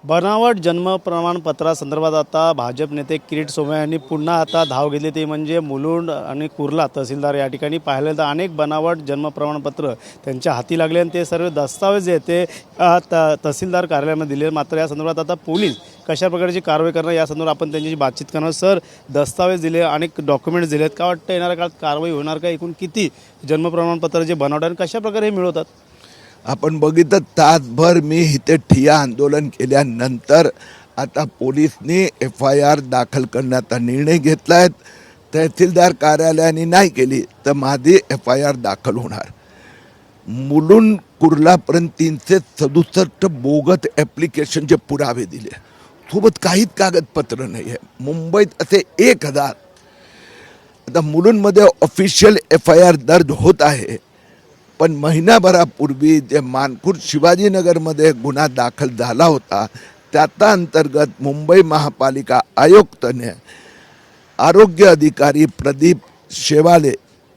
बनावट जन्म प्रमाणपत्रासंदर्भात आता भाजप नेते किरीट सोमय्या यांनी पुन्हा आता धाव घेतली, ते म्हणजे मुलुंड आणि कुर्ला तहसीलदार या ठिकाणी पाहिलं तर अनेक बनावट जन्म प्रमाणपत्र त्यांच्या हाती लागले आणि ते सर्व दस्तावेज जे ते तहसीलदार कार्यालयामध्ये दिले। मात्र या संदर्भात आता पोलीस कशा प्रकारची कारवाई करणार या संदर्भात आपण त्यांच्याशी बातचीत करणार। सर, दस्तावेज दिले, अनेक डॉक्युमेंट्स दिलेत, का वाटतं येणाऱ्या काळात कारवाई होणार का? एकूण किती जन्म प्रमाणपत्र जे बनवतात आणि कशा प्रकारे हे मिळवतात? आपण बघितलं तासभर मी इथे ठिय्या आंदोलन केल्यानंतर आता पोलिसनी FIR दाखल करण्याचा निर्णय घेतला आहे। तहसीलदार कार्यालयाने नाही केली तर माझी FIR दाखल होणार। मुलुंड कुर्लापर्यंत 367 बोगस ॲप्लिकेशनचे पुरावे दिले, सोबत काहीच कागदपत्र नाही आहे। मुंबईत असे 1000 आता मुलुंडमध्ये ऑफिशियल FIR दर्ज होत आहे, पण महिनाभरापूर्वी जे मानखुर्द शिवाजीनगरमध्ये गुन्हा दाखल झाला होता त्याचा अंतर्गत मुंबई महापालिका आयुक्ताने आरोग्य अधिकारी प्रदीप शेवाले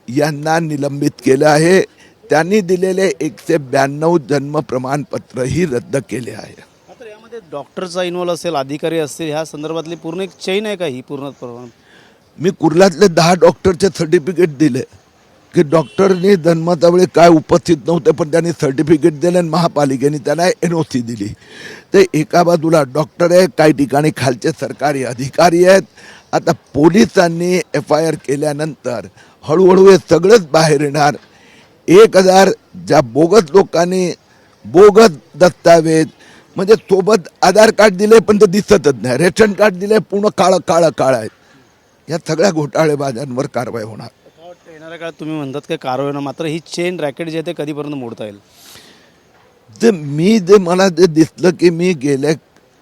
यांना निलंबित केले आहे। त्यांनी दिलेले 192 जन्म प्रमाणपत्रही रद्द केले आहे। मात्र यामध्ये डॉक्टरचा इन्व्हॉल्व असेल, अधिकारी असतील, ह्या संदर्भातली पूर्ण एक चेन आहे का ही पूर्ण प्रमाण? मी कुर्लातले 10 डॉक्टरचे सर्टिफिकेट दिले की डॉक्टरने जन्माच्या वेळी काय उपस्थित नव्हते, पण त्यांनी सर्टिफिकेट दिले आणि महापालिकेने त्यांना NOC दिली। ते एका बाजूला डॉक्टर आहे, काही ठिकाणी खालचे सरकारी अधिकारी आहेत। आता पोलिसांनी FIR केल्यानंतर हळूहळू हे सगळंच बाहेर येणार। 1000 ज्या बोगस लोकांनी बोगस दस्तावेज म्हणजे सोबत आधार कार्ड दिले पण ते दिसतच नाही, रेशन कार्ड दिले पूर्ण काळं काळं काळं आहे। या सगळ्या घोटाळेबाजांवर कारवाई होणार। येणाऱ्या काळात तुम्ही म्हणतात की कारवाई होणार, मात्र ही चेन रॅकेट जे आहे ते कधीपर्यंत मोडता येईल? मला जे दिसलं की मी गेल्या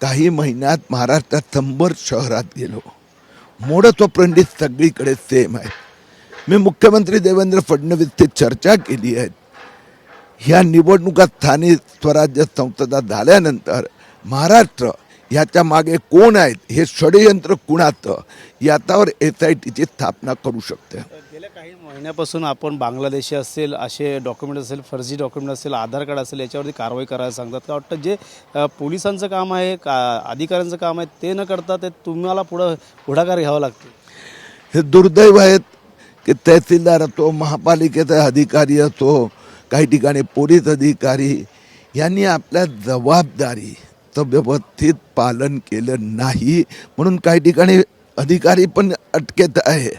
काही महिन्यात महाराष्ट्रात 100 शहरात गेलो, मोडत ऑपरेंडी सगळीकडे सेम आहे। मी मुख्यमंत्री देवेंद्र फडणवीसची चर्चा केली आहे। ह्या निवडणुका स्थानिक स्वराज्य संस्था झाल्यानंतर महाराष्ट्र याच्या मागे कोण आहेत, हे षडयंत्र कुणाचं, याच्यावर SITची स्थापना करू शकते। गेल्या काही महिन्यापासून आपण बांगलादेशी असेल, असे डॉक्युमेंट असेल, फर्जी डॉक्युमेंट असेल, आधार कार्ड असेल, याच्यावरती कारवाई करायला सांगतात का? वाटतं जे पोलिसांचं काम आहे, अधिकाऱ्यांचं काम आहे, ते न करता ते तुम्हाला पुढाकार घ्यावा लागतो। हे दुर्दैव आहेत की तहसीलदार असो, महापालिकेचा अधिकारी असो, काही ठिकाणी पोलीस अधिकारी यांनी आपल्या जबाबदारीचं व्यवस्थित पालन केलं नाही, म्हणून काही ठिकाणी अधिकारी पण अटकेत आहे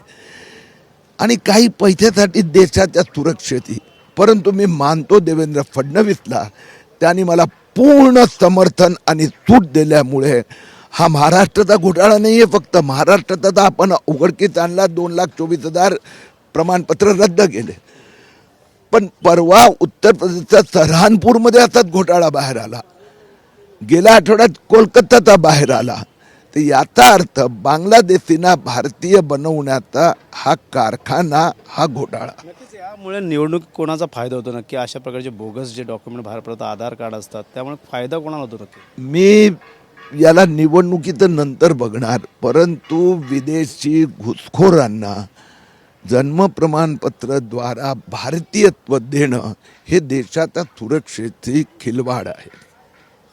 आणि काही पैशासाठी देशाच्या सुरक्षेची। परंतु मी मानतो देवेंद्र फडणवीसला, त्यांनी मला पूर्ण समर्थन आणि सूट दिल्यामुळे हा महाराष्ट्राचा घोटाळा नाही आहे। फक्त महाराष्ट्राचा आपण उघडकीस आणला, 2,24,000 प्रमाणपत्र रद्द केले, पण परवा उत्तर प्रदेशच्या सहारनपूरमध्ये असाच घोटाळा बाहेर आला, गेल्या आठवड्यात कोलकाताचा बाहेर आला। तर याचा अर्थ बांगलादेशींना भारतीय बनवण्याचा हा कारखाना, हा घोटाळा। नक्कीच यामुळे निवडणूक कोणाचा फायदा होतो नक्की? अशा प्रकारचे बोगस जे डॉक्युमेंट बाहेर पडतात, आधार कार्ड असतात, त्यामुळे फायदा कोणाला होतो नक्की? मी याला निवडणुकीचं नंतर बघणार, परंतु विदेशी घुसखोरांना जन्म प्रमाणपत्राद्वारा भारतीयत्व देणं हे देशाच्या सुरक्षेची खिलवाड आहे,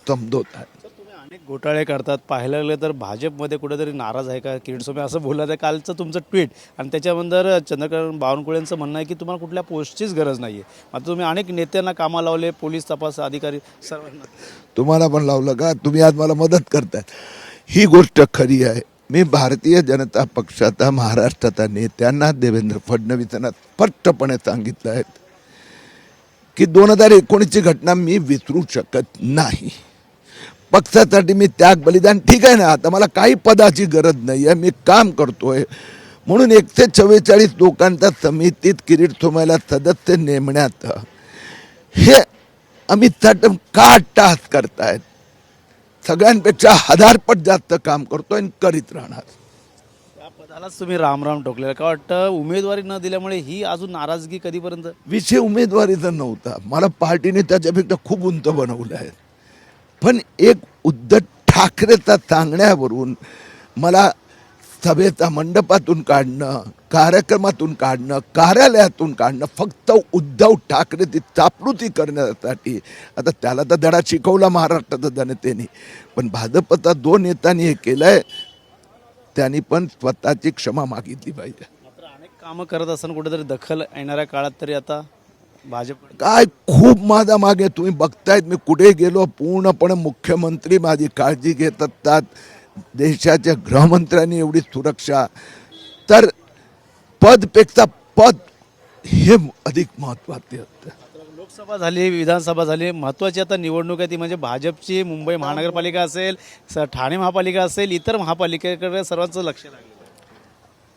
समजोत आहे। तुम्ही अनेक घोटाळे करतात, पाहायला गेलं तर भाजपमध्ये कुठेतरी नाराज आहे का किरीट सोमय्या? असं बोलत आहे कालचं तुमचं ट्विट, आणि त्याच्यानंतर चंद्रकांत बावनकुळेंचं म्हणणं आहे की तुम्हाला कुठल्या पोस्टचीच गरज नाही आहे। मात्र तुम्ही अनेक नेत्यांना कामाला लावले, पोलीस तपास अधिकारी सर्वांना। तुम्हाला पण लावलं का? तुम्ही आज मला मदत करताय, ही गोष्ट खरी आहे। मी भारतीय जनता पक्षाचा महाराष्ट्राचा नेत्यांना देवेंद्र फडणवीसांना स्पष्टपणे सांगितलं आहे की 2019ची घटना मी विसरू शकत नाही। पक्षासाठी मी त्याग बलिदान, ठीक आहे ना, आता मला काही पदाची गरज नाही आहे, मी काम करतोय, म्हणून 144 लोकांच्या समितीत किरीट सोमय्याला सदस्य नेमण्यात हे अमित साटम का टास करतायत? सगळ्यांपेक्षा 1000 पट जास्त काम करतोय आणि करीत राहणार। त्या पदालाच तुम्ही राम ठोकलेला, का वाटतं उमेदवारी न दिल्यामुळे ही अजून नाराजगी कधीपर्यंत? विषय उमेदवारीचा नव्हता, मला पार्टीने त्याच्यापेक्षा खूप उंच बनवलं आहे, पण एक उद्धव ठाकरेचा सांगण्यावरून मला सभेचा मंडपातून काढणं, कार्यक्रमातून काढणं, कार्यालयातून काढणं, फक्त उद्धव ठाकरे ती चापलुती करण्यासाठी. आता त्याला तर धडा शिकवला महाराष्ट्राच्या जनतेने, पण भाजपचा 2 नेत्यांनी हे केलंय, त्यांनी पण स्वतःची क्षमा मागितली पाहिजे. मात्र अनेक कामं करत असताना कुठेतरी दखल येणाऱ्या काळात तरी आता भाजप काय खूप माझा मागे तुम्ही बघतायत, मी कुठे गेलो पूर्णपणे मुख्यमंत्री माझी काळजी घेत असतात, देशाच्या गृहमंत्र्यांनी एवढी सुरक्षा, तर पदपेक्षा पद हे अधिक महत्त्वाचे असतं. लोकसभा झाली, विधानसभा झाली, महत्त्वाची आता निवडणूक आहे ती म्हणजे भाजपची. मुंबई महानगरपालिका असेल, ठाणे महापालिका असेल, इतर महापालिकेकडे सर्वांचं लक्ष लागलं.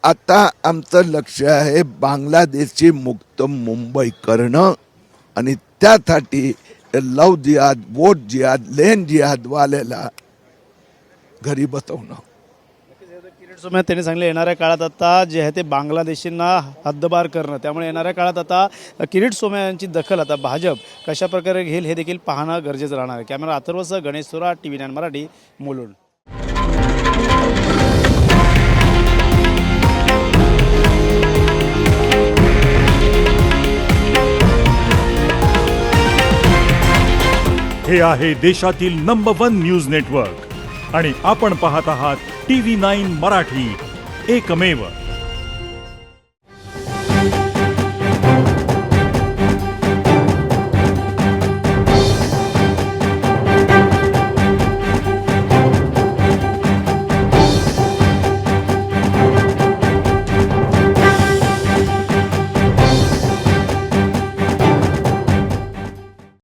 आता आमचं लक्ष आहे बांगलादेशची मुक्त मुंबई करणं आणि त्यासाठी लव जिहाद, वोट जिहाद, लेन जिहाद वाल्याला घरी बसवणं. किरीट सोमय्या त्यांनी सांगितलं येणाऱ्या काळात आता जे आहे ते बांगलादेशींना हद्दपार करणं, त्यामुळे येणाऱ्या काळात आता किरीट सोमय्या यांची दखल आता भाजप कशा प्रकारे घेईल हे देखील पाहणं गरजेचं राहणार आहे. कॅमेरा अथर्वसह गणेश सुरा, TV9 मराठी, मुलुंड. हे आहे देशातील नंबर 1 न्यूज नेटवर्क आणि आपण पाहत आहात TV9 मराठी, एकमेव.